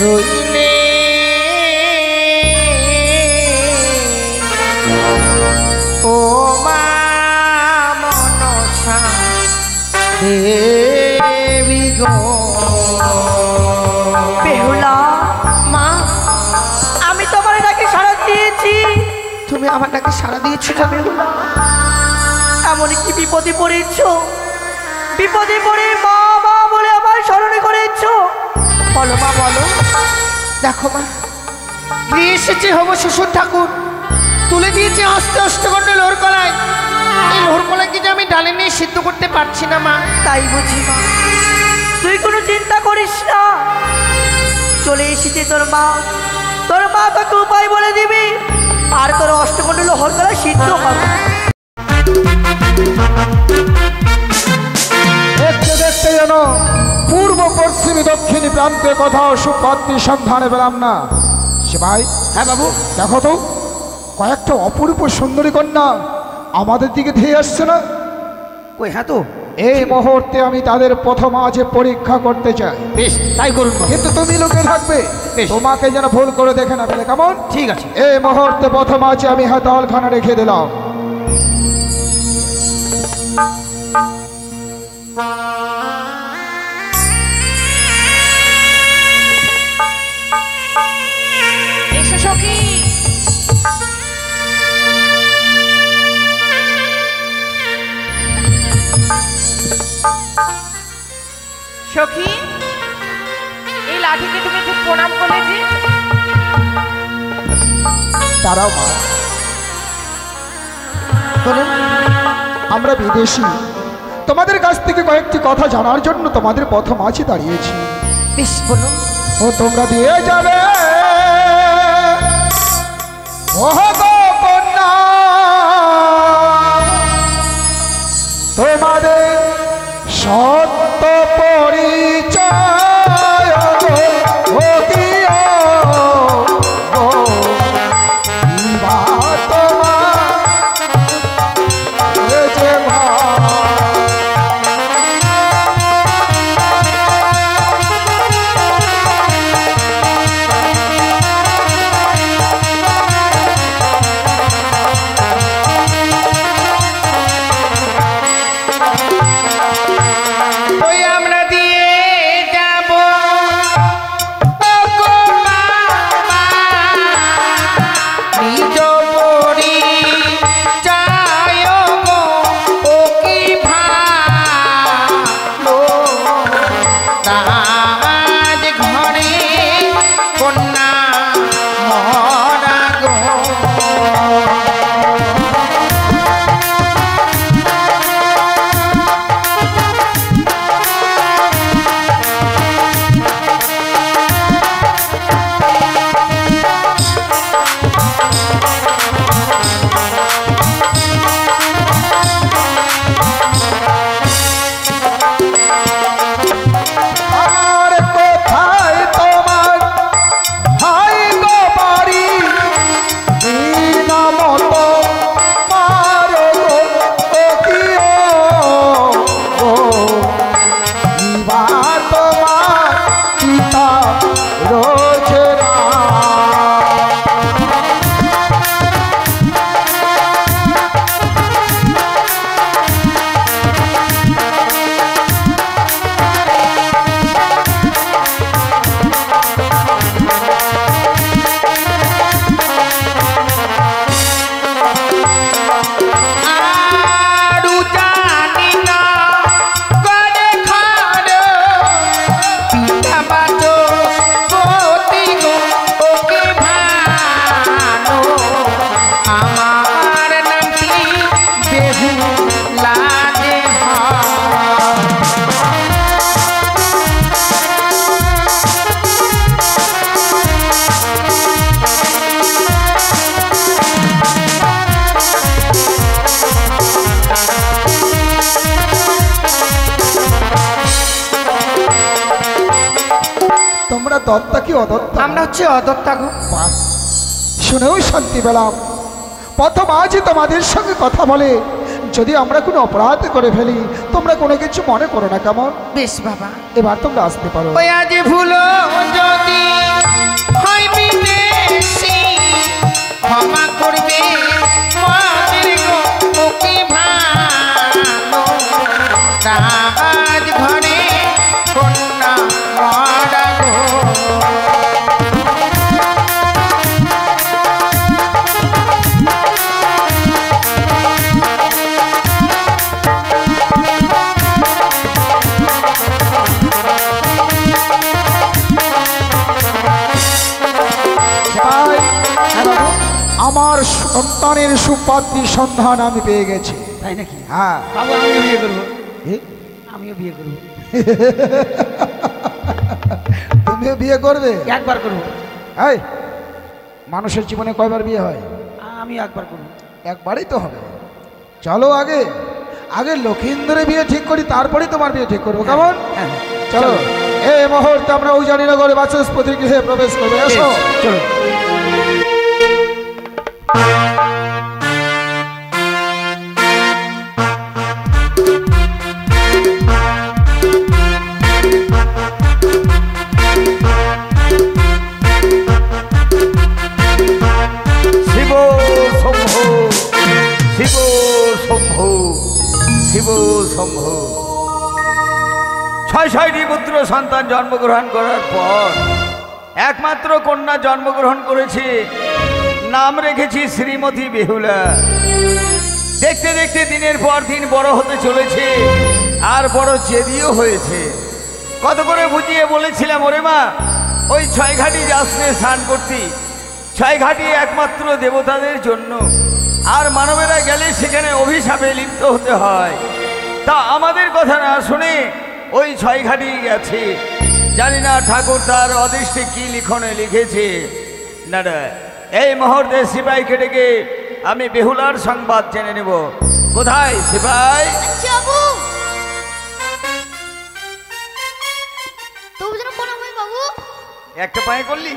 রইলে ও মা মনসা দেবী গো। বেহুলা, মা আমি তোমার ডাকে সাড়া দিয়েছি। তুমি আমার ডাকে সাড়া দিয়েছো না বেহুলা? এমন কি বিপদে পড়েছ? বিপদে পড়ে মা মা বলে আমার স্মরণে করেছ? বলো মা, বলো। দেখো মা, গৃহে এসেছে হব শ্বশুর ঠাকুর, তুলে দিয়েছে আস্তে আস্তে করে লোহর কলায়। এই লোহর কলাইকে যে আমি ডালে নিয়ে সিদ্ধ করতে পারছি না মা। তাই বুঝি মা? তুই কোনো চিন্তা করিস না, চলে এসেছে তোর মা। তোর মা তোকে উপায় বলে দিবি, আর তোর অষ্টকণ্ড লোহর কলা সিদ্ধ হবে। দেখতে দেখতে যেন পূর্ব পশ্চিমী দক্ষিণী প্রান্তে কোথাও সুপত্তি সন্ধানে পেলাম না। সে ভাই, হ্যাঁ বাবু, দেখো তো কয়েকটা অপূর্ব সুন্দরী কন্যা আমাদের দিকে ধেয়ে আসছে না? কই হ্যাঁ তো, এই মুহূর্তে আমি তাদের প্রথম আজ পরীক্ষা করতে চাই। বেশ তাই করুন। কিন্তু তুমি লোকে থাকবে, বেশ। তোমাকে যেন ভুল করে দেখে না পেলে, কেমন? ঠিক আছে। এই মুহূর্তে প্রথম আজ আমি হাতালখানা রেখে দিলাম। এসো সখী। সখী, এই লাঠিকে তুমি খুব প্রণাম করলে যে? তারাও মা, বলুন, আমরা বিদেশি, তোমাদের কাছ থেকে কয়েকটি কথা জানার জন্য তোমাদের প্রথম আছি দাঁড়িয়েছি। বেশ বলুন। ও তোমরা দিয়ে যাবে ও গো কন্যা তোমাদের সত্য পরিচয় ও কি ও বা তোমার যে দত্তা কি অদত্তা? আমরা হচ্ছে অদত্তা গো। শুনেও শান্তি পেলাম। প্রথম আজই তোমাদের সঙ্গে কথা বলে, যদি আমরা কোনো অপরাধ করে ফেলি তোমরা কোনো কিছু মনে করো না, কেমন? বেশ বাবা, এবার তোমরা আসতে পারো। ওই আজ ভুলো যদি আমার সন্তানের সুপাত্রী সন্ধান আমি পেয়ে গেছি। তাই নাকি? হ্যাঁ, বাবু আমিও বিয়ে করবো, এ, আমিও বিয়ে করবো, তুমিও বিয়ে করবে? একবার করবো। এই, মানুষের জীবনে কয়বার বিয়ে হয়? আমি একবার করবো। একবারই তো হবে। চলো আগে আগে লক্ষিন্দরের বিয়ে ঠিক করি, তারপরেই তোমার বিয়ে ঠিক করবো, কেমন? হ্যাঁ, চলো এই মুহূর্তে আমরা উজানিনগরে বাচস্পতির গৃহে প্রবেশ করবো। এসো। চলো। শিব শম্ভু, শিব শম্ভু, শিব শম্ভু। 6টি পুত্র সন্তান জন্মগ্রহণ করার পর একমাত্র কন্যা জন্মগ্রহণ করেছে, নাম রেখেছি শ্রীমতী বেহুলা। দেখতে দেখতে দিনের পর দিন বড় হতে চলেছে, আর বড় জেদিও হয়েছে। কত করে বুঝিয়ে বলেছিলাম, ওরে মা, ওই 6 ঘাটি যাস নে স্নান করতি, 6 ঘাটি একমাত্র দেবতাদের জন্য, আর মানবেরা গেলে সেখানে অভিশাপে লিপ্ত হতে হয়। তা আমাদের কথা না শুনে ওই 6 ঘাটি গেছে। জানি না ঠাকুর তার অদৃষ্টে কি লিখনে লিখেছে। না না, এই মুহূর্তে সিপাহীকে ডেকে আমি বেহুলার সংবাদ জেনে নেব। কোথায় সিপাহী? বাবু তবু যেন কোনো হয় বাবু। একটা পায়ে করলি?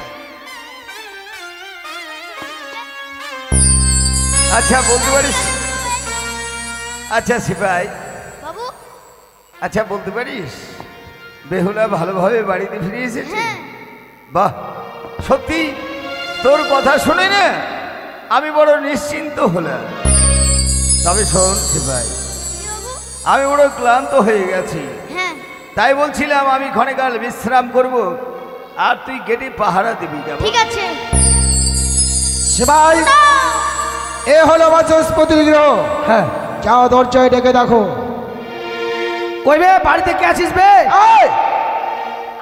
আচ্ছা বলতে পারিস? আচ্ছা সিপাহী, বাবু আচ্ছা বলতে পারিস বেহুলা ভালোভাবে বাড়িতে ফিরে এসেছে? হ্যাঁ। বাহ, সত্যি তোর কথা শুনে না আমি বড় নিশ্চিন্ত হলাম। তবে শোন সিপাহী, কি বাবু? আমি বড় ক্লান্ত হয়ে গেছি, হ্যাঁ তাই বলছিলাম আমি ক্ষণকাল বিশ্রাম করব, আর তুই গেটে পাহারা দিবি। যাবো? ঠিক আছে। সেবাই, এ হলো বাচস্পতির গৃহ। হ্যাঁ, যাও দরজায় ডেকে দেখো। কইবে বাড়িতে কে আছিস বে? এই,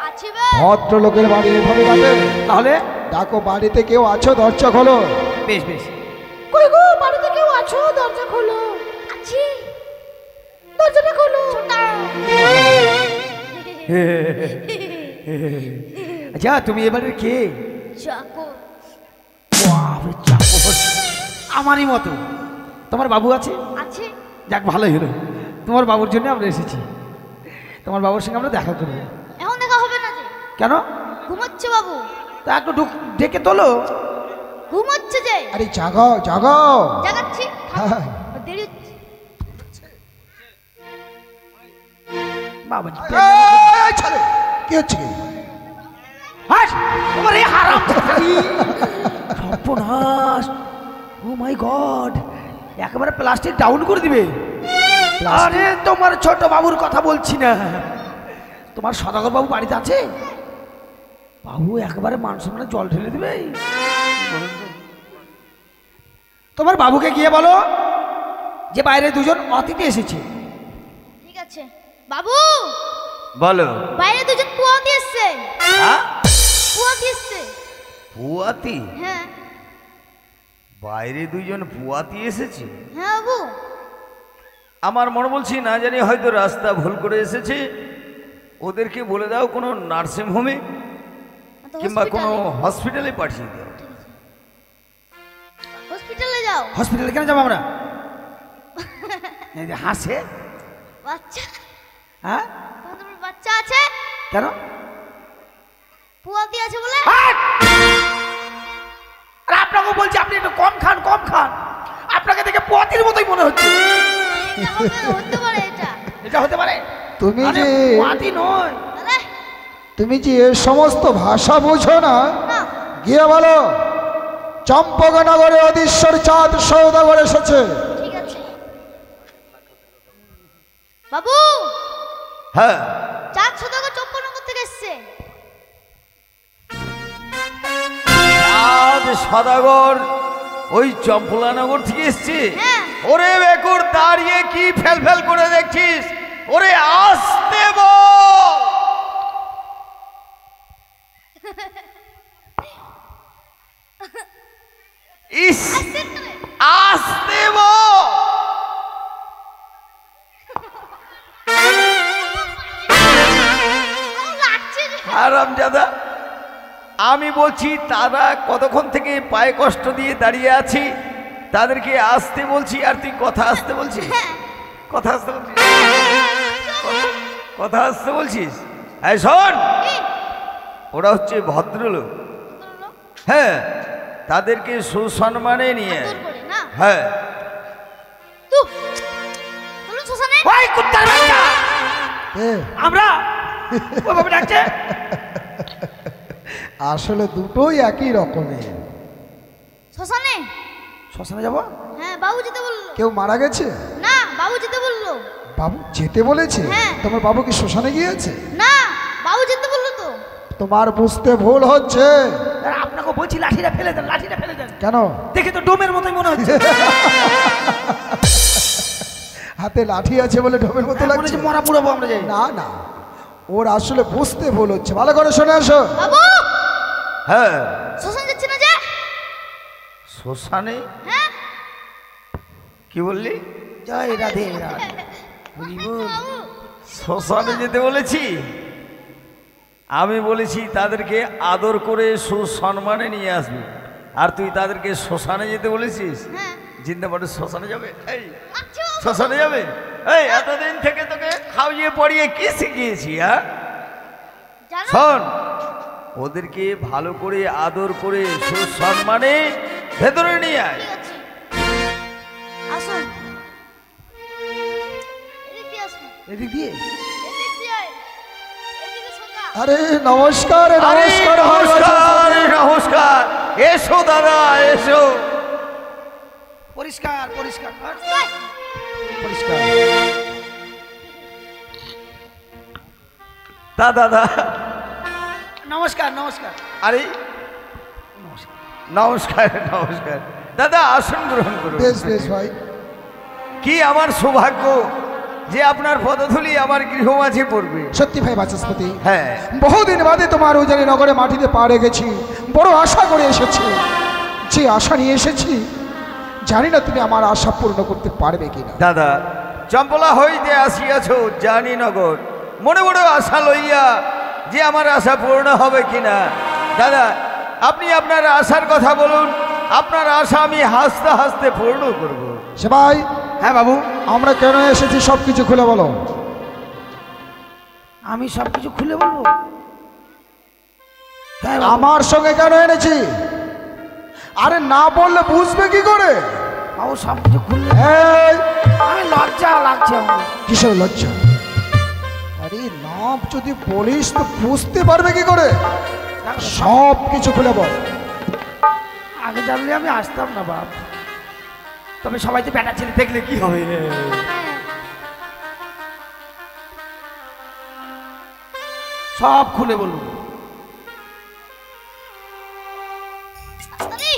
আছি বে। ভদ্রলোকের বাড়ি এভাবে ডাকে? তাহলে ডাকো, বাড়িতে কেউ আছো? দরজা খোলো। বেশ বেশ। কই গো, বাড়িতে কেউ আছো? দরজা খোলো। আছি, দরজাটা খোলো। আচ্ছা, তুমি এবারে কে? চাকর। বাবা, চাকর। আমারই মতো। তোমার বাবু আছে? আছে। যাক, ভালোই হলো। তোমার বাবুর জন্য আমরা এসেছি। তোমার বাবুর সঙ্গে আমরা দেখা করবো। এখন দেখা হবে না যে, কেন? ঘুমাচ্ছে বাবু। তা একটু ডেকে তোলো। ঘুমাচ্ছে যে। আরে জাগাও জাগাও। জাগাচ্ছি। হ্যাঁ। দেরি হচ্ছে। বাবা, এই ছেলে, কি হচ্ছে কি? হাস! তোমার এই হারাম ছাগি! সর্বনাশ! ও মাই গড! একেবারে প্লাস্টিক ডাউন করে দিবে। আরে তোমার ছোট বাবুর কথা বলছি না, তোমার সদাগর বাবু বাড়িতে আছে? বাবু একেবারে মান সম্মানে জল ঢেলে দিবে। তোমার বাবুকে গিয়ে বলো যে বাইরে দুজন অতিথি এসেছে। ঠিক আছে বাবু। বলো। বাইরে দুজন পুয়াতি এসছে। হ্যাঁ? পুয়াতি এসছে। পুয়াতি? হ্যাঁ বাইরে 2 জন পুয়াতি এসেছে? হ্যাঁ বাবু। আমার মনে বলছি না জানি হয়তো রাস্তা ভুল করে এসেছে। ওদেরকে বলে দাও কোনো নার্সিং হোমে কিংবা কোনো হসপিটালে পাঠিয়ে দাও। হসপিটালে যাও। হসপিটালে কেন যাবো আমরা? এই যে হাসে। বাচ্চা? হ্যাঁ, তোমার বাচ্চা আছে? কেন? পুয়াতি আছে বলে। হাট! আরে আপনাকে বলছি আপনি একটু কম খান, কম খান। আপনাকে দেখে পতির মতোই মনে হচ্ছে। এটা হতে পারে এটা। এটা হতে পারে? তুমি আরে যে পতি নয়। তাহলে তুমি যে এ সমস্ত ভাষা বুঝো না, না। গিয়ে বলো চম্পকনগরে অধীশ্বর চাঁদ সৌদাগর এসেছে। ঠিক আছে বাবু। হ্যাঁ, চাঁদ সদাগর চম্পনগর থেকে এসছে। চাঁদ সদাগর ওই চম্পলানগর থেকে এসছে? হ্যাঁ। ওরে বেকুর, দাঁড়িয়ে কি ফেল ফেল করে দেখছিস? ওরে আসতে বল। ইস আসতে বল। হারামজাদা, আমি বলছি তারা কতক্ষণ থেকে পায়ে কষ্ট দিয়ে দাঁড়িয়ে আছি, তাদেরকে আসতে বলছি আর তুই কথা আসতে বলছিস? কথা আসতে বলছিস? কথা আসতে বলছিস? এই শোন, ওরা হচ্ছে ভদ্রলোক, হ্যাঁ, তাদেরকে সুসম্মানে নিয়ে, হ্যাঁ। ওই কুত্তার বাচ্চা, আমরা ওইভাবে ডাকছে। আসলে দুটোই একই রকমের। শ্মশানে? শ্মশানে যাবো? হ্যাঁ, বাবু যেতে বললো। কেউ মারা গেছে? না, বাবু যেতে বললো। বাবু যেতে বলেছে? হ্যাঁ। তোমার বাবু কি শ্মশানে গিয়েছে? না, বাবু যেতে বললো তো। তোমার বুঝতে ভুল হচ্ছে। আর আপনাকে বলছি লাঠিটা ফেলে দেন, লাঠিটা ফেলে দেন। কেন? দেখে তো ডোমের মতোই মনে হচ্ছে। হাতে লাঠি আছে বলে ঢোবের মতো মনে লাগছে। হচ্ছে মরা পুরাবো আমরা যাই। না না, ওর আসলে বুঝতে ভুল হচ্ছে। ভালো করে শুনে আসো। বাবু, হ্যাঁ, শ্মশান যাচ্ছে না যে? শ্মশানে? হ্যাঁ। কি বললি? জয় রাধে রাধে। বলি বল। বাবু, শ্মশানে যেতে বলেছি? আমি বলেছি তাদেরকে আদর করে সুসম্মানে নিয়ে আসবি, আর তুই তাদেরকে শ্মশানে যেতে বলেছিস? হ্যাঁ। জিন্দাবাদে শ্মশানে যাবে? এই আচ্ছা। শ্মশানে যাবে? এই এতদিন থেকে তোকে খাওয়িয়ে পড়িয়ে কি শিখিয়েছি? হ্যাঁ জানো? শোন, ওদেরকে ভালো করে আদর করে সুসম্মানে ভেতরে নিয়ে আয়। ঠিক আছে। আসুন। এদিক দিয়ে আসুন। এদিক দিয়ে? এদিক দিয়ে আয়। এদিকে সোজা। আরে নমস্কার, আরে নমস্কার, নমস্কার, নমস্কার, এসো দাদা, এসো। পরিষ্কার পরিষ্কার কর। আয়। পরিষ্কার। তা দাদা, নমস্কার নমস্কার। আরে নমস্কার নমস্কার, দাদা আসন গ্রহণ করুন। বেশ বেশ ভাই। কি আমার সৌভাগ্য যে আপনার পদধূলি আমার গৃহ মাঝে পড়বে। সত্যি ভাই বাচস্পতি, হ্যাঁ, বহুদিন বাদে তোমার উজানি নগরে মাটিতে পা রেখেছি। বড় আশা করে এসেছি। যে আশা নিয়ে এসেছি, জানি না তুমি আমার আশা পূর্ণ করতে পারবে কিনা। দাদা, চম্পলা হইতে আসিয়াছ জানিনগর, মনে বড় আশা লইয়া যে আমার আশা পূর্ণ হবে কিনা। দাদা, আপনি আপনার আশার কথা বলুন, আপনার আশা আমি হাসতে হাসতে পূর্ণ করব। সে ভাই, হ্যাঁ বাবু, আমরা কেন এসেছি সব কিছু খুলে বলো। আমি সব কিছু খুলে বলবো? হ্যাঁ বাবু। আমার সঙ্গে কেন এনেছি? আরে না বললে বুঝবে কি করে? বাবু সব কিছু খুললে এই, আমি লজ্জা লাগছে আমার। কিসের লজ্জা? আরে নাম যদি বলিস তো বুঝতে পারবে কি করে? সব কিছু খুলে বল। আগে জানলে আমি আসতাম না বাপ, তবে সবাই তো বেটা ছেলে দেখলে কি হবে। সব খুলে বলুন। তাড়াতাড়ি।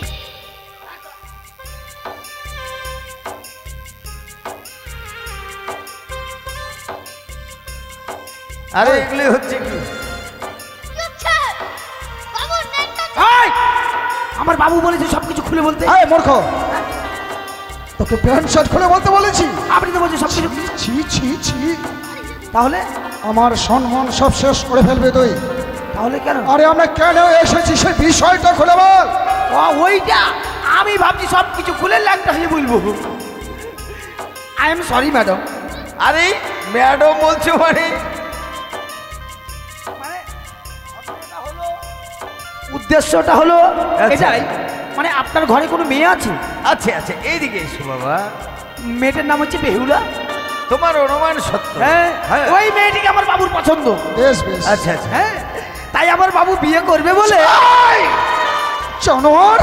আরে এগুলি হচ্ছে কি? কি হচ্ছে? বাবু, নেটটা এই! আমার বাবু বলেছে সব কিছু খুলে বলতে। এই মূর্খ, তোকে প্যান্ট শার্ট খুলে বলতে বলেছি? আপনি তো বলছেন সব কিছু। ছি ছি ছি, তাহলে আমার সম্মান সব শেষ করে ফেলবে তুই। তাহলে কেন? আরে আমরা কেন এসেছি সেই বিষয়টা খুলে বল। ওইটা আমি ভাবছি সব কিছু খুলে ল্যাংটা হয়ে বলবো। I am sorry madam. আরে ম্যাডাম বলছো মানে? উদ্দেশ্যটা হলো আচ্ছা। এটাই, মানে আপনার ঘরে কোনো মেয়ে আছে? আচ্ছা আচ্ছা, এইদিকে এসো বাবা। মেয়েটার নাম হচ্ছে বেহুলা। তোমার অনুমান সত্য। হ্যাঁ, হ্যাঁ। ওই মেয়েটিকে আমার বাবুর পছন্দ। বেশ বেশ। আচ্ছা আচ্ছা, হ্যাঁ, তাই আমার বাবু বিয়ে করবে বলে। জানোয়ার,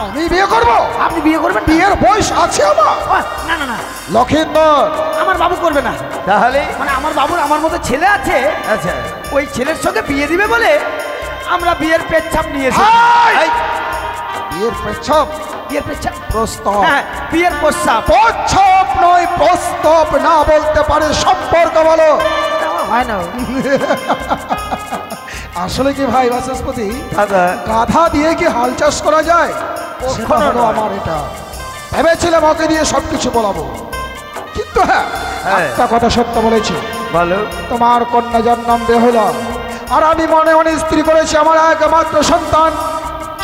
আমি বিয়ে করব? আপনি বিয়ে করবেন? বিয়ের বয়স আছে আমার। না না না, লক্ষিন্দর, আমার বাবু করবে না। তাহলে? মানে আমার বাবুর আমার মতো ছেলে আছে, আচ্ছা, ওই ছেলের সঙ্গে বিয়ে দিবে বলে আমরা বিয়ের পেচ্ছাপ নিয়েছি। এই! বিয়ের প্রস্তাব? বিয়ের পেচ্ছাপ? প্রস্তাব? হ্যাঁ, বিয়ের প্রস্তাব। প্রস্তাব নয়, প্রস্তাব না বলতে পারে সম্পর্ক বলো। আমার হয় না। আসলে কি ভাই বাচস্পতি, দাদা, গাধা দিয়ে কি হাল চাষ করা যায়? সেটা কখনো হলো নয়। আমার এটা ভেবেছিলাম ওকে দিয়ে সবকিছু বলাবো, কিন্তু হ্যাঁ হ্যাঁ। একটা কথা সত্য বলেছি, বলো। তোমার কন্যা যার নাম বেহুলা, আর আমি মনে মনে স্ত্রী করেছি আমার একমাত্র সন্তান,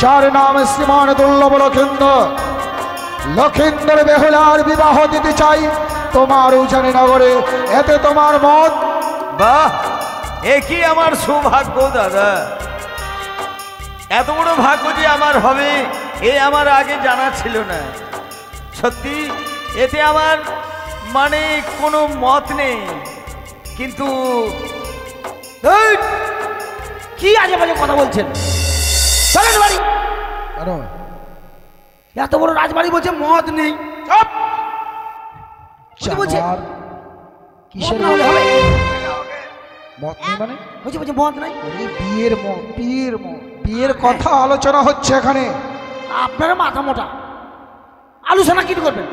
যার নাম শ্রীমান দুর্লভ লক্ষিন্দর। লক্ষিন্দর বেহুলার বিবাহ দিতে চাই তোমার উজানি নগরে, এতে তোমার মত? বাহ, এ কি আমার সৌভাগ্য দাদা, এত বড় ভাগ্য যে আমার হবে এ আমার আগে জানা ছিল না। সত্যি এতে আমার মানে কোনো মত নেই, কিন্তু এই, কি আজে বাজে কথা বলছেন? চলেন বাড়ি। কেন? এত বড় রাজবাড়ি বলছে মদ নেই। চুপ! কি বলছে? জানোয়ার, মদ কিসের না হলে হবে? মত নেই মানে? বলছে মদ নাই। ওরে বিয়ের মত, বিয়ের মত, বিয়ের কথা আলোচনা হচ্ছে এখানে। আপনারা মাথা মোটা, আলোচনা কি করবেন?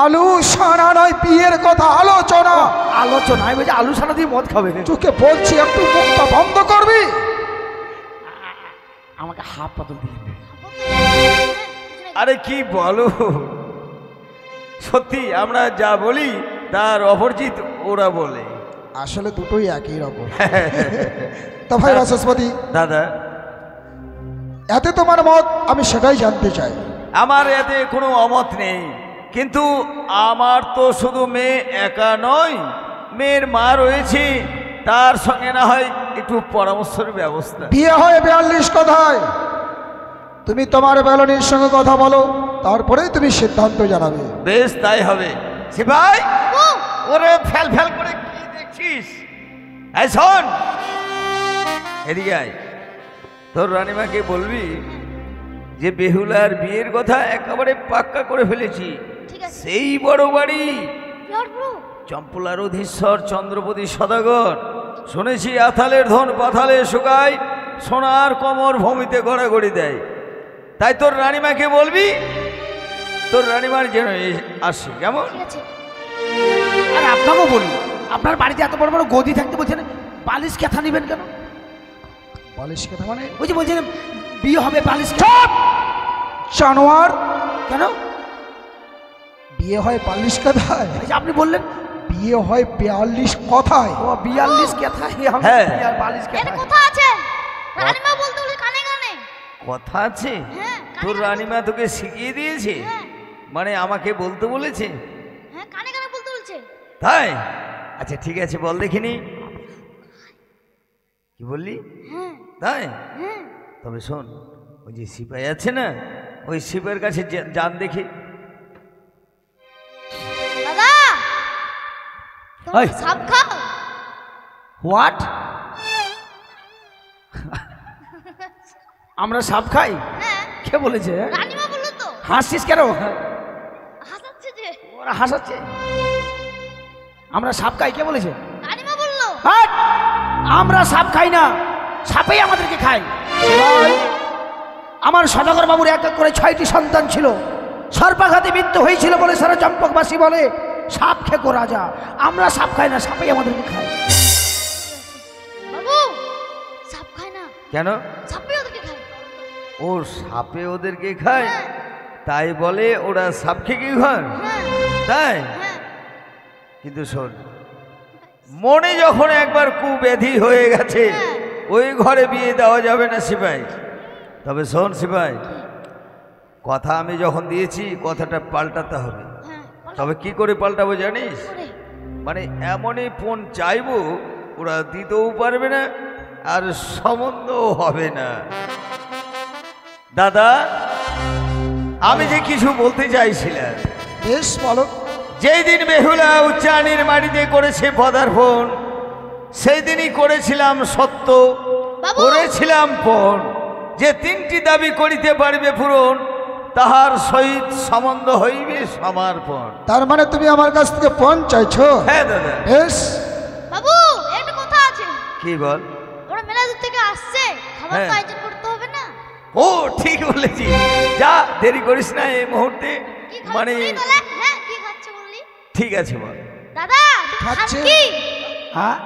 আলু সানা নয়, বিয়ের কথা আলোচনা। আলোচনা আমি বলছি আলু সানা দিয়ে মদ খাবে। তোকে বলছি একটু মুখটা বন্ধ করবি। আমাকে হাফ পাতল দিলেন। আরে কি বলো, সত্যি আমরা যা বলি তার অপরজিৎ ওরা বলে। আসলে দুটোই একই রকম। তো ভাই বাচস্পতি, দাদা এতে তোমার মত আমি সেটাই জানতে চাই। আমার এতে কোনো অমত নেই, কিন্তু আমার তো শুধু মেয়ে একা নয়, মেয়ের মা রয়েছে, তার সঙ্গে না হয় একটু পরামর্শের ব্যবস্থা। বিয়ে হয় 42 কথায়, তুমি তোমার বেলনির সঙ্গে কথা বলো, তারপরেই তুমি সিদ্ধান্ত জানাবে। বেশ তাই হবে। সিপাই, ওরে ফেল ফেল করে কি দেখছিস? এই শোন, এদিকে আয়। তোর রানীমাকে বলবি যে বেহুলার বিয়ের কথা একেবারে পাক্কা করে ফেলেছি। ঠিক আছে। সেই বড় বাড়ি বিরাট বড়। চম্পলার অধীশ্বর চন্দ্রপতি সদাগর, শুনেছি আথালের ধন পাথালে শুকায়, সোনার কমর ভূমিতে গড়াগড়ি দেয়। তাই তোর রানীমাকে বলবি, তোর রানীমার যেন আসে, কেমন? ঠিক আছে। আর আপনাকেও বলি, আপনার বাড়িতে এত বড় বড় গদি থাকতে বলছেন বালিশ কেথা নেবেন কেন? বালিশ কথা মানে? বলছেন বিয়ে হবে বালিশ জানোয়ার, কেন? বিয়ে হয় 42 কথায়? এই যে আপনি বললেন বিয়ে হয় 42 কথায়। ও 42 কেথা, হ্যাঁ। বালিশ এটা কেথা। কথা আছে, রানীমা বলতে বলে কানে কানে। কথা আছে? হ্যাঁ, তোর রানীমা তোকে শিখিয়ে দিয়েছে? হ্যাঁ। মানে আমাকে বলতে বলেছে? হ্যাঁ, কানে কানে বলতে বলছে। তাই? আচ্ছা ঠিক আছে, বল দেখিনি। কি বললি? হ্যাঁ তাই? হ্যাঁ। তবে শোন, ওই যে সিপাই আছে না, ওই সিপাইয়ের কাছে যান দেখি। দাদা, ওই। তুমি সাপ খাও? হোয়াট? আমরা সাপ খাই? হ্যাঁ, কে বলেছে? রানীমা বললো তো। হাসছিস কেন? হাসাচ্ছে যে। ওরা হাসাচ্ছে। আমরা সাপ খাই কে বলেছে? রানীমা বললো। হাট! আমরা সাপ খাই না, সাপেই আমাদেরকে খায়। আমার সদাগর বাবুর এক এক করে 6টি সন্তান ছিল, সর্পাঘাতে মৃত্যু হয়েছিল বলে সারা চম্পকবাসী বলে সাপ খেকো রাজা। আমরা সাপ খাই না, সাপেই আমাদেরকে খায়। বাবু, সাপ খায় না, কেন? সাপে ওদেরকে খায়। ও সাপে ওদেরকে খায়, তাই বলে ওরা সাপ খেয়ে ঘর? হ্যাঁ তাই? হ্যাঁ। কিন্তু শোন, মনে যখন একবার কুব্যাধি হয়ে গেছে, ওই ঘরে বিয়ে দেওয়া যাবে না সিপাই। তবে শোন সিপাই, কথা আমি যখন দিয়েছি কথাটা পাল্টাতে হবে। হ্যাঁ, তবে কি করে পাল্টাবো জানিস? করে। মানে এমনই ফোন চাইবো ওরা দিতেও পারবে না, আর সম্বন্ধও হবে না। দাদা, আমি যে কিছু বলতে চাইছিলাম, বেশ বলো। যেই দিন বেহুলা উচ্চারণের মাটিতে করেছে পদার্পণ, সেই দিনই করেছিলাম সত্য, বাবু! করেছিলাম পণ, যে 3টি দাবি করিতে পারবে পূরণ, তাহার সহিত সম্বন্ধ হইবে সমর্পণ। তার মানে তুমি আমার কাছ থেকে পণ চাইছো? হ্যাঁ দাদা। বেশ, বাবু, একটা কথা আছে। কি বল? ওরা মেলা দূর থেকে আসছে, খাবার হ্যাঁ। তো আয়োজন করতে হবে না? ও ঠিক বলেছি, যা দেরি করিস না এই মুহূর্তে। কি খাবে মানে বললি তাহলে? হ্যাঁ, কি খাচ্ছে বললি? ঠিক আছে বল। দাদা, তুমি খান খাচ্ছে। কি? হ্যাঁ?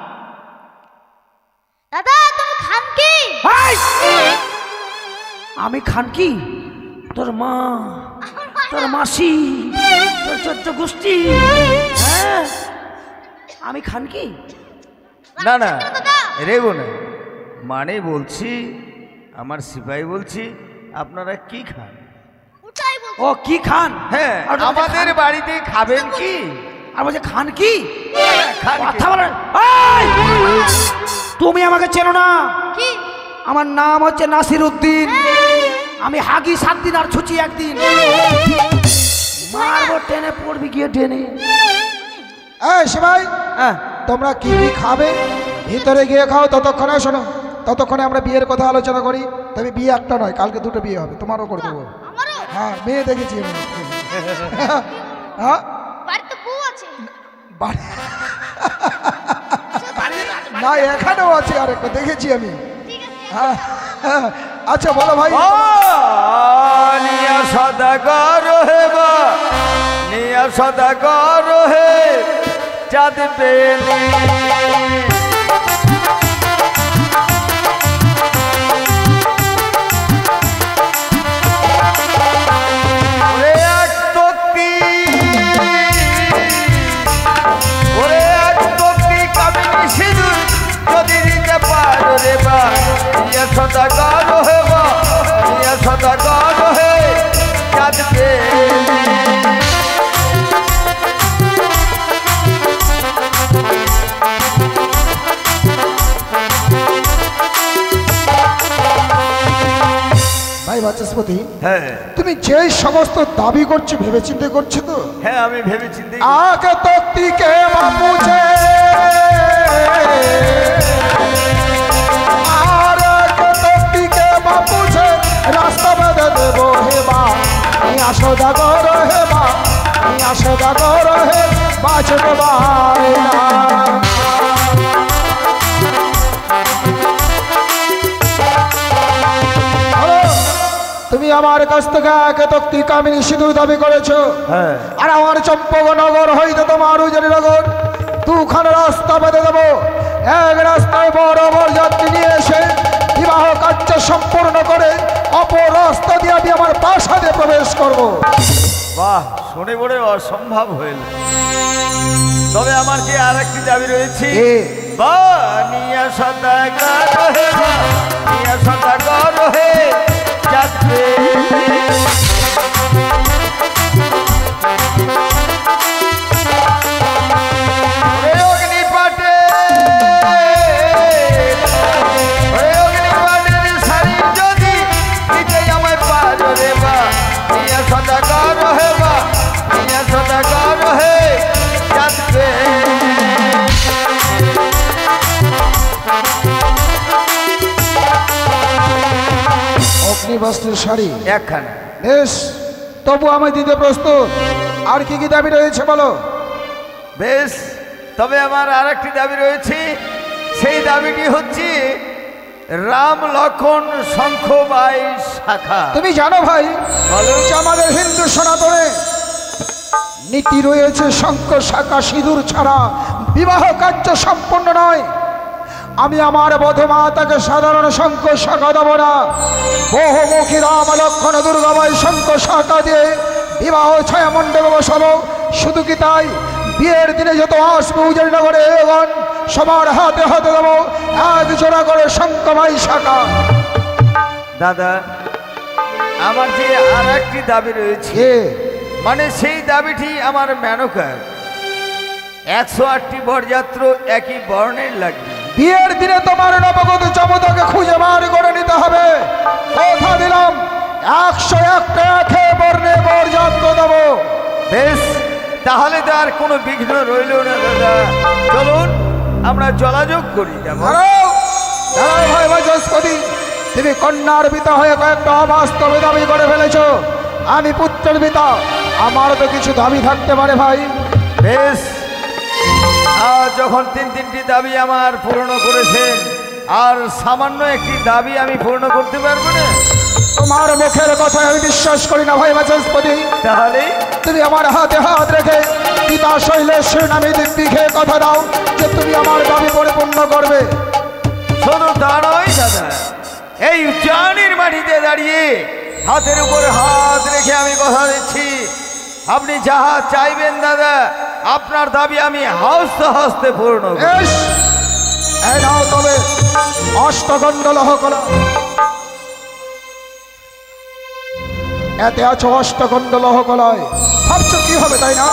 দাদা, তুমি খান কি? হাই! আমি খান কি? তোর মা, তোর মাসি, তোর চোদ্দ গোষ্ঠী। হ্যাঁ, আমি খান কি? না না রেগো না, মানে বলছি আমার সিপাহী বলছি আপনারা কি খান? ওটাই বলছি। ও কি খান? হ্যাঁ, আর বলছে আমাদের খান- বাড়িতে খাবেন কি? আর বলছে খান কি? খান কি? কথা বলেন। তুমি আমাকে চেনো না? কি? আমার নাম হচ্ছে নাসির উদ্দিন। আমি হাগি 7 দিন আর ছুচি 1 দিন। মারবো টেনে, পড়বি গিয়ে টেনে। এই সবাই, হ্যাঁ, তোমরা কি কি খাবে ভিতরে গিয়ে খাও। ততক্ষণে শোনো, ততক্ষণে আমরা বিয়ের কথা আলোচনা করি। তবে বিয়ে একটা নয়, কালকে 2টো বিয়ে হবে, তোমারও করে দেবো। আমারও হ্যাঁ, মেয়ে দেখেছি আমি। হ্যাঁ, বাড়িতে বউ আছে। বাড়ি- না, এখানেও আছে আরেকটা, দেখেছি আমি। ঠিক আছে। হ্যাঁ, হ্যাঁ। আচ্ছা বলো ভাই। ও নিয়া সদাগর হে বা, নিয়া সদাগর হে চাঁদ পেলি। ওরে এক তক্তি, ওরে এক তক্তি কামিনী সিঁদুর যদি দিতে পারো রে বা, নিয়া সদাগর হে বা, নিয়া সদাগর হে চাঁদ পেলি। ভাই বাচস্পতি, হ্যাঁ তুমি যে সমস্ত দাবি করছো ভেবে চিন্তে করছো তো? হ্যাঁ আমি ভেবেচিন্তে আগে তক্তিকে বাপুছে আর আগে তক্তিকে বাপুছে রাস্তা বেঁধে দেবো হেবা। ইয়া সদাগর হেবা, ইয়া সদাগর হে বাঁচবে বাড়িনা। তুমি আমার কাছ থেকে একে তক্তি কামিনী সিঁদুর দাবি করেছো। হ্যাঁ আর আমার চম্পকনগর হইতে তোমার উজারিনগর 2খানা রাস্তা বেঁধে দেবো। এক রাস্তায় বড় বড় যাত্রী নিয়ে এসে বিবাহ কার্য সম্পূর্ণ করে অপর রাস্তা দিয়ে আমি আমার প্রাসাদে প্রবেশ করব। বাহ, শুনে বড় অসম্ভব হইল। তবে আমার যে আর একটি দাবি রয়েছে। কি? বা নিয়া সদাগর হে বা, নিয়া সদাগর হে চাঁদ পেলি। ওরে অগ্নিপাটে, ওরে অগ্নিপাটের শাড়ি যদি দিতে আমায় পারো রে বা, নিয়া সদাগর হে বা, নিয়া সদাগর হে চাঁদ পেলি। অগ্নিবস্ত্রের শাড়ি একখানা। বেশ, তবু আমি দিতে প্রস্তুত। আর কি কি দাবি রয়েছে বলো? বেশ, তবে আমার আর একটি দাবি রয়েছে। সেই দাবিটি হচ্ছে রাম লক্ষণ শঙ্খ বাই শাখা। তুমি জানো ভাই, বলো। যে আমাদের হিন্দু সনাতনে নীতি রয়েছে শঙ্খ শাখা সিঁদুর ছাড়া বিবাহ কার্য সম্পন্ন নয়। আমি আমার বধূমাতাকে সাধারণ শঙ্খ শাখা দেব না, বহুমুখী রাম লক্ষণ দুর্গাময় শঙ্খ শাখা দিয়ে বিবাহ ছায়া মণ্ডপে বসাবো। শুধু কি তাই, বিয়ের দিনে যত আসবে উজারিনগরে এগণ সবার হাতে হাতে দেবো 1 জোড়া করে শঙ্খময় শাখা। দাদা, আমার যে আর একটি দাবি রয়েছে, এ মানে সেই দাবিটি আমার মেনকার 108টি বরযাত্র একই বর্ণের লাগবে। বিয়ের দিনে তোমার নবগত জমতাকে খুঁজে বার করে নিতে হবে। কথা দিলাম 101টা একে বর্ণে বরযাত্র দেবো। বেশ, তাহলে তো আর কোনো বিঘ্ন রইল না দাদা। চলুন আমরা যোগাযোগ করি। যেমন দাঁড়াও, দাঁড়াও ভাই বাচস্পতি, তুমি কন্যার পিতা হয়ে কয়েকটা অবাস্তব দাবি করে ফেলেছো। আমি পুত্রের পিতা, আমারও তো কিছু দাবি থাকতে পারে ভাই। বেশ, যখন 3টি দাবি আমার পূর্ণ করেছেন, আর সামান্য একটি দাবি আমি পূর্ণ করতে পারবো না? তোমার মুখের কথা আমি বিশ্বাস করি না ভাই বাচস্পতি। তাহলে তুমি আমার হাতে হাত রেখে পিতা শৈলেশ্বর নামে দিব্যিখে কথা দাও যে তুমি আমার দাবি পরিপূর্ণ করবে। শুধু তা নয় দাদা, এই উচ্চারণের মাটিতে দাঁড়িয়ে হাতের উপর হাত রেখে আমি কথা দিচ্ছি, আপনি যাহা চাইবেন দাদা, আপনার দাবি আমি হস্তে হস্তে পূর্ণ করব। বেশ, এই নাও তবে অষ্টগণ্ড লহ কলা। এতে আছো অষ্টগণ্ড লহ কলায়। ভাবছো কি হবে তাই না?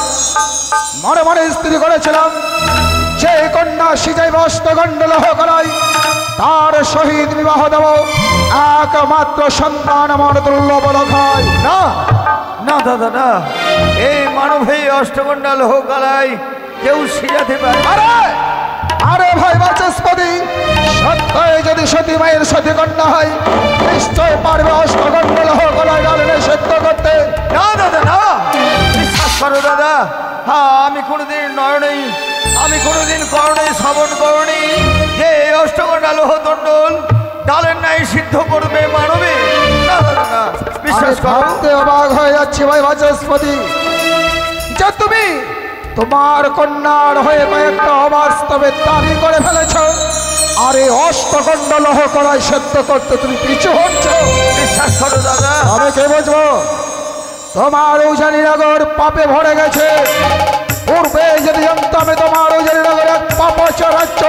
মনে মনে স্থির করেছিলাম যে কন্যা সিজাইব অষ্টগণ্ড লহ কলায় তার সহিত বিবাহ দেব, একমাত্র সন্তান আমার দুর্লভ লখায়। না না দাদা না, এই মানবে অষ্টগণ্ডা লোহকালায় কেউ সিজাতে পারে না। আরে আরে ভাই বাচস্পতি, সত্যই যদি সতী মায়ের সতী কন্যা হয় নিশ্চয় পারবে অষ্টগণ্ড লহ কলায় ডালে সেদ্ধ করতে। না দাদা না, বিশ্বাস করো দাদা, হ্যাঁ আমি কোনোদিন নয়নেই, আমি কোনোদিন কর্ণে শ্রবণ করিনি যে এই অষ্টগণ্ডা লোহদণ্ডল ডালের নাই সিদ্ধ করবে মানবে। না দাদা না, আমি বিশ্বাস করো। ভাবতে অবাক হয়ে যাচ্ছি ভাই বাচস্পতি, যে তুমি তোমার কন্যার হয়ে কয়েকটা অবাস্তবে দাবি করে ফেলেছ, আর এই অষ্টগণ্ড লহ কলায় সেদ্ধ করতে তুমি পিছু হচ্ছ। বিশ্বাস করো দাদা। আমি কে বুঝবো তোমার উজানিনগর পাপে ভরে গেছে। পূর্বে যদি জানতাম তোমার উজানিনগরে এক পাপ চড়াচ্ছ,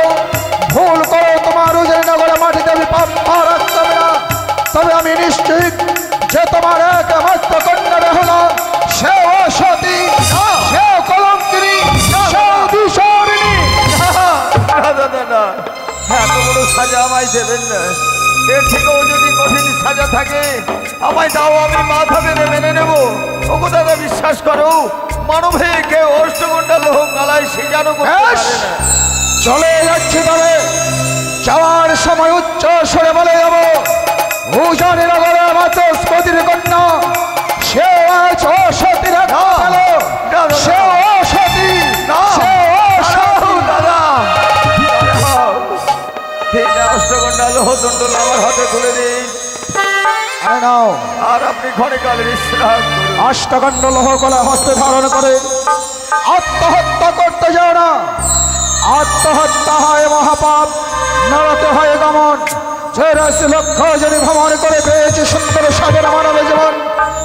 ভুল করো তোমার উজানিনগরে মাটিতে আমি পাপ পা রাখতাম না, তবে আমি নিশ্চিত যে তোমার একমাত্র কন্যা বেহুলা সেও সতী, সেও কলঙ্কিনী, সেও দূষণিনী। না দাদা না, এত বড় সাজা আমায় দেবেন না। এর থেকেও যদি কঠিন সাজা থাকে আমায় দাও, আমি মাথা বেঁধে মেনে নেব। ওগো দাদা বিশ্বাস করো, মানবে কেউ অষ্টগণ্ডা লোহ কালায় সিজানো করতে বেশ, পারে না। চলে যাচ্ছি তবে যাওয়ার সময় উচ্চ স্বরে বলে যাব, উজানিনগরে বাচস্পতির কন্যা সে আজ অসতীর এক কালো, সে অসতী, সে অসতী। দাদা অষ্টগণ্ডা লোহ দণ্ডল আমার হাতে তুলে দিন, এই নাও আর আপনি ঘরে কালে বিশ্রাম করুন। অষ্টগণ্ড লহ কলা হস্তে ধারণ করে আত্মহত্যা করতে যাও না। আত্মহত্যা হয় মহাপাপ, নরকে হয় গমন। যে ৮০ লক্ষ যদি ভ্রমণ করে পেয়েছে সুন্দর সাধনা মানবে জীবন,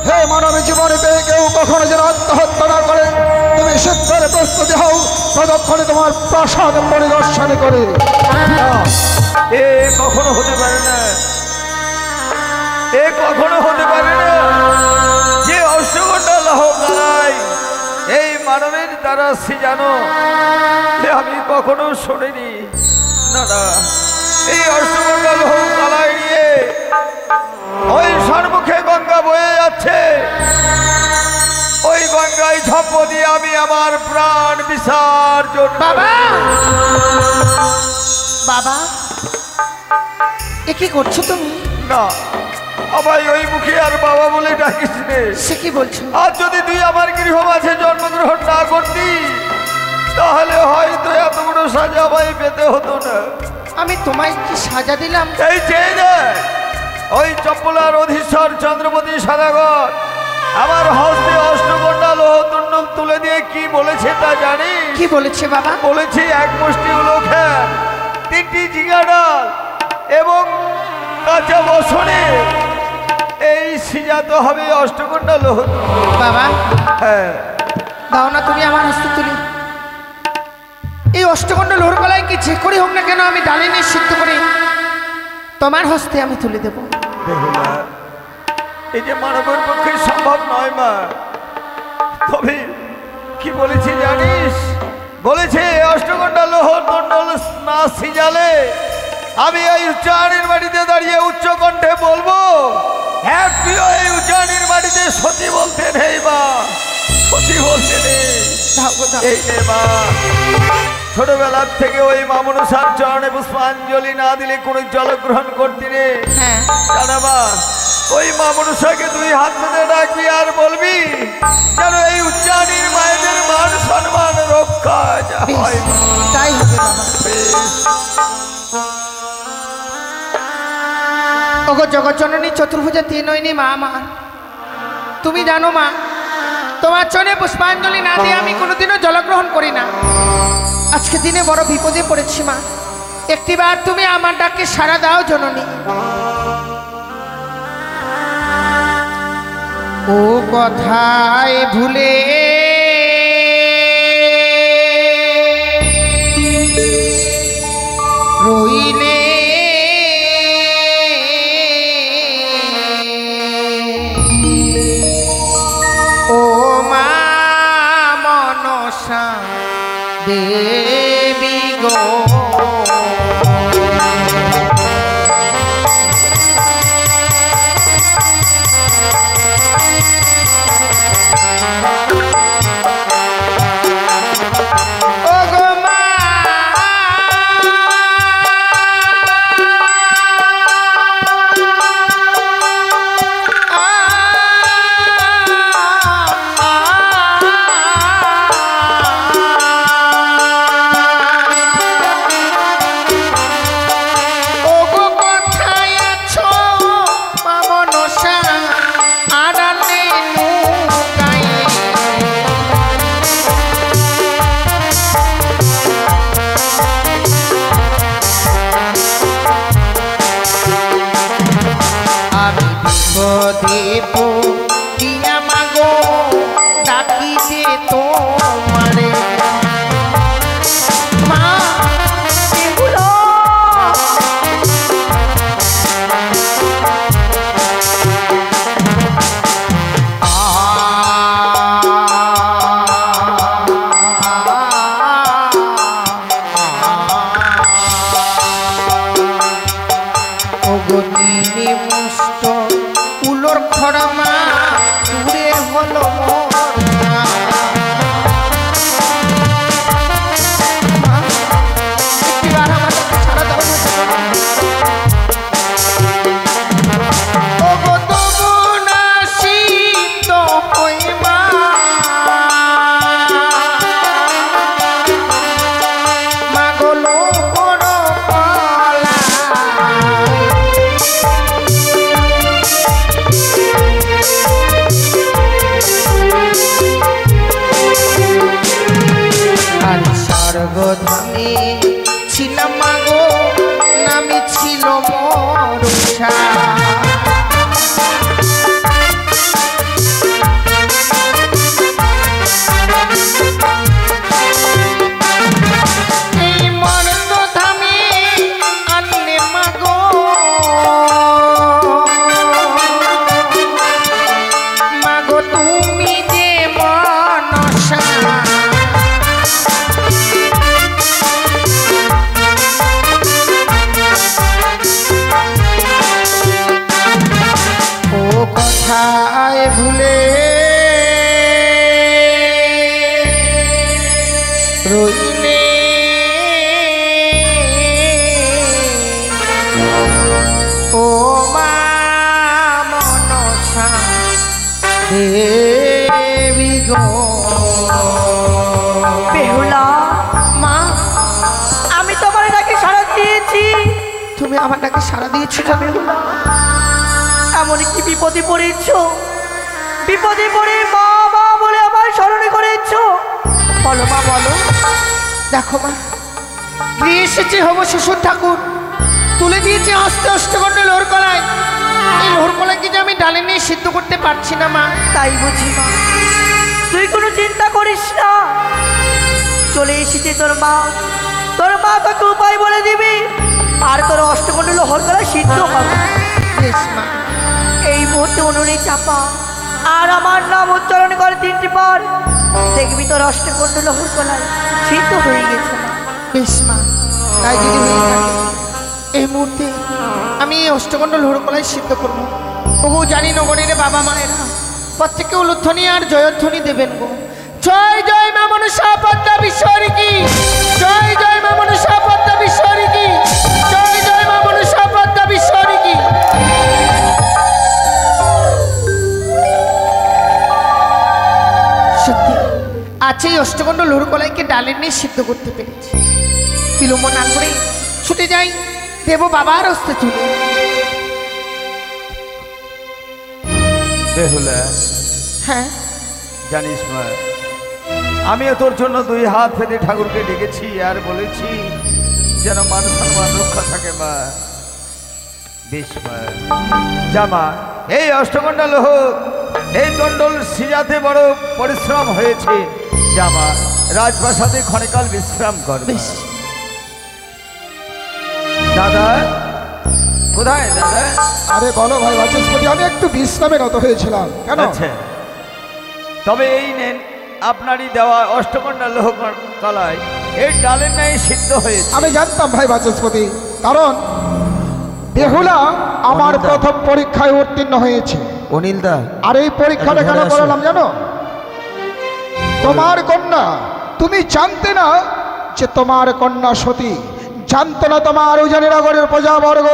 হে মানবে জীবনে পেয়ে কেউ কখনো যেন আত্মহত্যা না করে। তুমি সিদ্ধের প্রস্তুতি হও, ততক্ষণে তোমার প্রাসাদ পরিদর্শন করে। এ কখনো হতে পারে না, এ কখনো হতে পারে না যে অষ্টগণ্ডা লোহ কালায় এই মানবের দ্বারা সিজানো, এ আমি কখনো শুনিনি। না না, এই অষ্টগণ্ডা লোহ কালায় নিয়ে ওই সর্বমুখে গঙ্গা বয়ে যাচ্ছে, ওই গঙ্গায় ঝপ্প দিয়ে আমি আমার প্রাণ বিসর্জন। বাবা বাবা, এ কি করছো তুমি? না, আমায় ওই মুখে আর বাবা বলে ডাকিস রে। সে কি বলছো? আর যদি তুই আমার গৃহবাসে জন্মগ্রহণ না করতি তাহলে হয়তো এত বড় সাজা আমায় পেতে হতো না। আমি তোমায় কি সাজা দিলাম? এই চেয়ে দেখ, ওই চপ্পলার অধীশ্বর চন্দ্রপতি সদাগর আমার হস্তে অষ্টগণ্ডা লোহদণ্ডল তুলে দিয়ে কি বলেছে তা জানিস? কি বলেছে বাবা? বলেছি এক মুষ্টি উলোখ্যান, 3টি ঝিঙা ডাল এবং কাঁচা বসনে এই সিজাতে হবে অষ্টগণ্ডা লোহ। বাবা হ্যাঁ, দাও না তুমি আমার হস্তে তুলে। এই অষ্টগণ্ড লোহর কলায় কি যে করে হোক না কেন আমি ডালে নিয়ে সিদ্ধ করে তোমার হস্তে আমি তুলে দেব। বেহুলা, এই যে মানবের পক্ষে সম্ভব নয় মা। তবে কি বলেছি জানিস? বলেছে অষ্টগণ্ডা লোহ দণ্ডল না সিজালে আমি এই উচ্চারণের মাটিতে দাঁড়িয়ে উচ্চ কণ্ঠে বলবো, হ্যাঁ প্রিয় এই উচ্চারণের মাটিতে সতী বলতে নেই বা সতী বলতে নেই। দাও গো দাও। এই নে মা, ছোটবেলার থেকে ওই মামনুষার চরণে পুষ্পাঞ্জলি না দিলে কোনো জলগ্রহণ করতি রে। হ্যাঁ জানাবা ওই মামনুষাকে তুই হাত পেতে ডাকবি আর বলবি যেন এই উচ্চারণের মায়েদের মান সম্মান রক্ষা বেশ, হয়। তাই হবে বাবা। ওগো জগজ্জননী চতুর্ভুজা তিনয়নী মা আমার, তুমি জানো মা, তোমার চরণে পুষ্পাঞ্জলি না দিয়ে আমি কোনোদিনও জলগ্রহণ করি না। আজকে দিনে বড় বিপদে পড়েছি মা, একটিবার তুমি আমার ডাকে সাড়া দাও জননী। ও কথায় ভুলে রইলে ও মা মনসা দেবী গো দেব দিয়া মাগো ডাকি দে তোমারে মা এগুলো অগতিনি মুষ্ট উলোর খড়মা দূরে হলো মরনা স্বর্গধামে ছিলাম মাগো নামে ছিল মরুষা এই মর্তধামে আনলে মাগো মাগো তুমি যে মনসা কথায় ভুলে রইলে ও মা মনসা দেবী গো বেহুলা মা আমি তোমার ডাকে সাড়া দিয়েছি। তুমি আমার ডাকে সাড়া দিয়েছো না বেহুলা? এমন কি বিপদে পড়েছ? বিপদে পড়ে মা মা বলে আমার স্মরণ করেছ। বলো মা বলো। দেখো মা, গৃহে এসেছে হব শ্বশুর ঠাকুর, তুলে দিয়েছে হস্তে অষ্টগণ্ড লোহর কলায়। এই লোহর কলাইকে যে আমি ডালে নিয়ে সিদ্ধ করতে পারছি না মা। তাই বুঝি মা, তুই কোনো চিন্তা করিস না। চলে এসেছে তোর মা, তোর মা তোকে উপায় বলে দিবি, আর তোর অষ্টগণ্ড লোহর কলায় সিদ্ধ হবে। বেশ মা। এই মুহূর্তে উনুনে চাপা আর আমার নাম উচ্চারণ করে 3টি বার, দেখবি তোর অষ্টগণ্ড লোহর কলায় সিদ্ধ হয়ে গেছে। বেশ মা, তাই যদি হয়ে থাকে এই মুহূর্তে আমি এই অষ্টগণ্ড লোহর কলায় সিদ্ধ করবো। বহু জানি নগরীর বাবা মায়েরা প্রত্যেকে উলুধ্বনি আর জয়ধ্বনি দেবেন গো। জয় জয় মা মনসা পদ্মা বিশ্বরী কি, জয় জয় মা মনসা পদ্মা বিশ্বরী কি, জয় জয় মা মনসা পদ্মা বিশ্বরী কি। সত্যি আজ এই অষ্টগণ্ড লোহর কলাইকে ডালের নিয়ে সিদ্ধ করতে পেরেছি। বিলম্ব না করে ছুটে যাই দেব বাবার হস্তে তুলে। বেহুলা, হ্যাঁ জানিস মা, আমিও তোর জন্য 2 হাত পেতে ঠাকুরকে ডেকেছি আর বলেছি যেন মান সম্মান রক্ষা থাকে মা। বেশ মা, যা মা, এই অষ্টগণ্ড লোহ এই দণ্ডল সিজাতে বড় পরিশ্রম হয়েছে, যাবা রাজপ্রাসাদে ক্ষণকাল বিশ্রাম করবে। দাদা কোথায় দাদা? আরে বলো ভাই বাচস্পতি, আমি একটু বিশ্রামে রত হয়েছিলাম। কেন? আচ্ছা, তবে এই নেন আপনারই দেওয়া অষ্টকন্যা লোহ কলাই, এই ডালের ন্যায় সিদ্ধ হয়েছে। আমি জানতাম ভাই বাচস্পতি, কারণ বেহুলা আমার প্রথম পরীক্ষায় উত্তীর্ণ হয়েছে। অনিল দা, আর এই পরীক্ষাটা কেন করলাম জানো? তোমার কন্যা, তুমি জানতে না যে তোমার কন্যা সতী, জানতো না তোমার উজানিনগরের প্রজাবর্গ,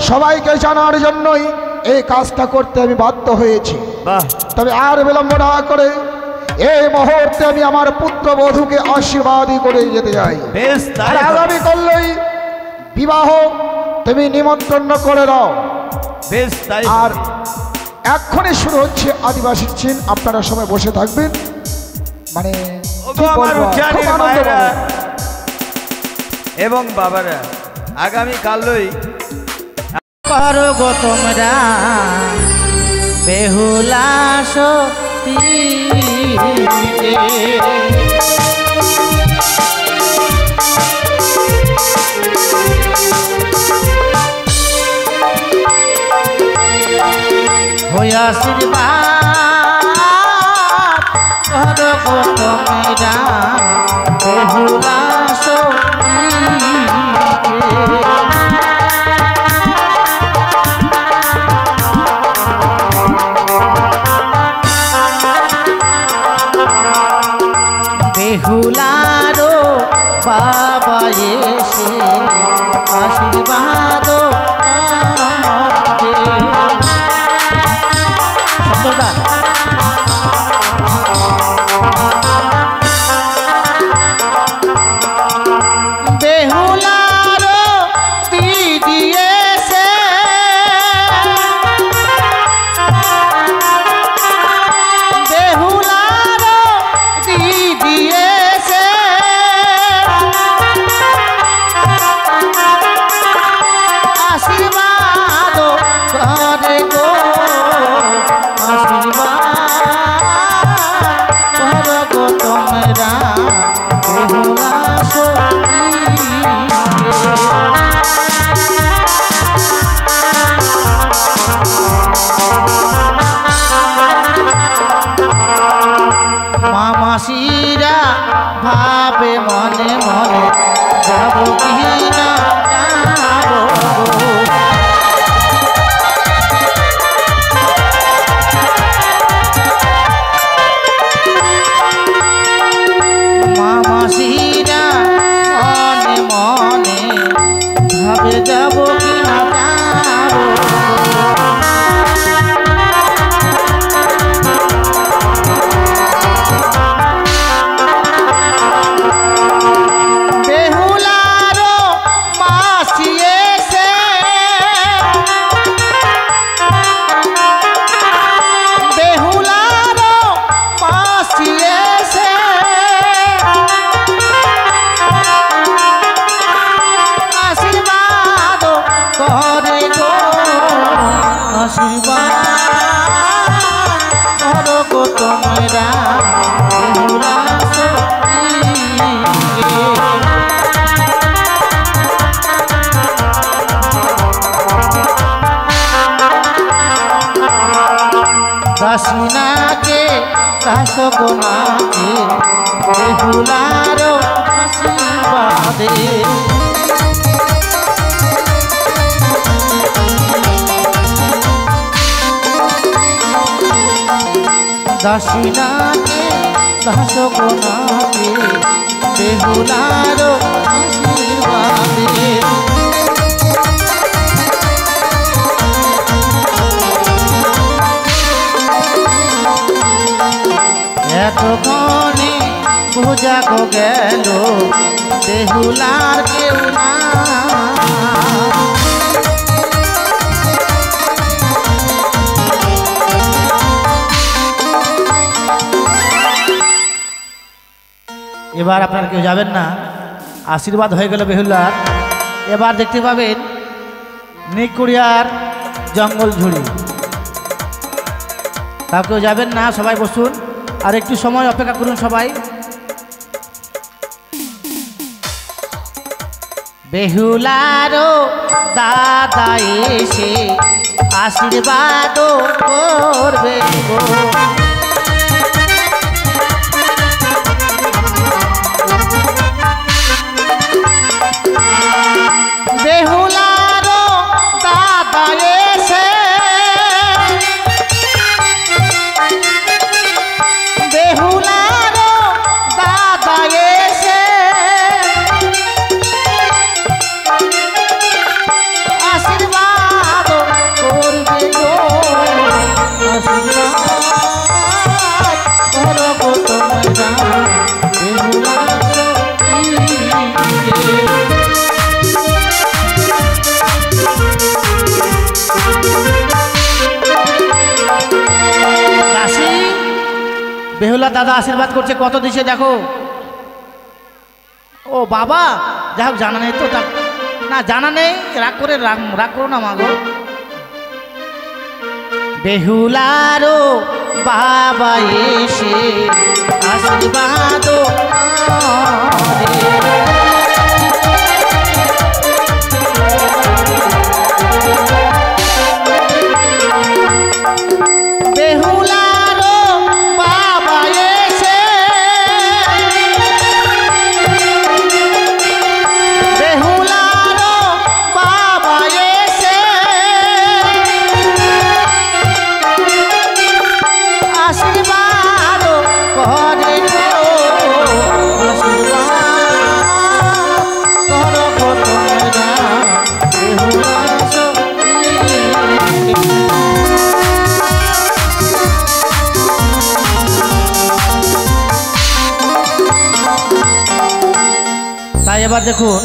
সবাইকে জানার জন্যই এই কাজটা করতে আমি বাধ্য হয়েছি। তবে আর বিলম্ব না করে এই মুহূর্তে আমি আমার পুত্র বধূকে আশীর্বাদই করে যেতে চাই। বেশ, তাই আগামী কালই বিবাহ তুমি নিমন্ত্রণ করে দাও। বেশ, তাই আর এক্ষুনি শুরু হচ্ছে আদিবাসী চিন, আপনারা সবাই বসে থাকবেন। মানে কি বলবো, খুব আনন্দ পাবেন। এবং বাবারা আগামী কালই করো গো তোমরা বেহুলা সতী, হই আশীর্বাদ করো গো তোমরা বেহুলা সতী। বেহুলারো বাবা এসে আশীর্বাদ বেহুলারো দিদি এসে বেহুলারো দিদি এসে আশীর্বাদ করে গো, আশীর্বাদ করো গো তোমরা বেহুলা সতী। মামাসিরা ভাবে মনে মনে যাব কি না যাব গো। মামাসিরা মনে মনে ভাবে যাব কি না যাব গো। বেহুলারো মাসি এসে বেহুলারো মাসি এসে আশীর্বাদ করে গো, আশীর্বাদ করো গো তোমরা বেহুলা সতী। দাসিনাকে দাসগণাকে বেহুলারো আশীর্বাদে দাসিনাকে দাসগণাকে বেহুলারো আশীর্বাদে এতক্ষণে বোঝা গো গেল বেহুলার কেউ না। এবার আপনারা কেউ যাবেন না, আশীর্বাদ হয়ে গেল বেহুলার। এবার দেখতে পাবেন নিকুড়িয়ার জঙ্গল ঝুড়ি। তাও কেউ যাবেন না, সবাই বসুন আর একটু সময় অপেক্ষা করুন সবাই। বেহুলারও দাদা এসে আশীর্বাদ করবে গো। বেহুলারও দাদা এসে বেহুলারও দাদা এসে আশীর্বাদ করবে গো। আশীর্বাদ করো গো তোমরা বেহুলার কাশি। বেহুলা দাদা আশীর্বাদ করছে, কত দিছে দেখো। ও বাবা, যাই হোক জানা নেই তো, না জানা নেই, রাগ করো না মাগো। বেহুলারও বাবা এসে আশীর্বাদ বেহুলারও বাবা এসে বেহুলারও বাবা এসে আশীর্বাদ করে গো। আশীর্বাদ করো গো তোমরা বেহুলার তাই এবার দেখুন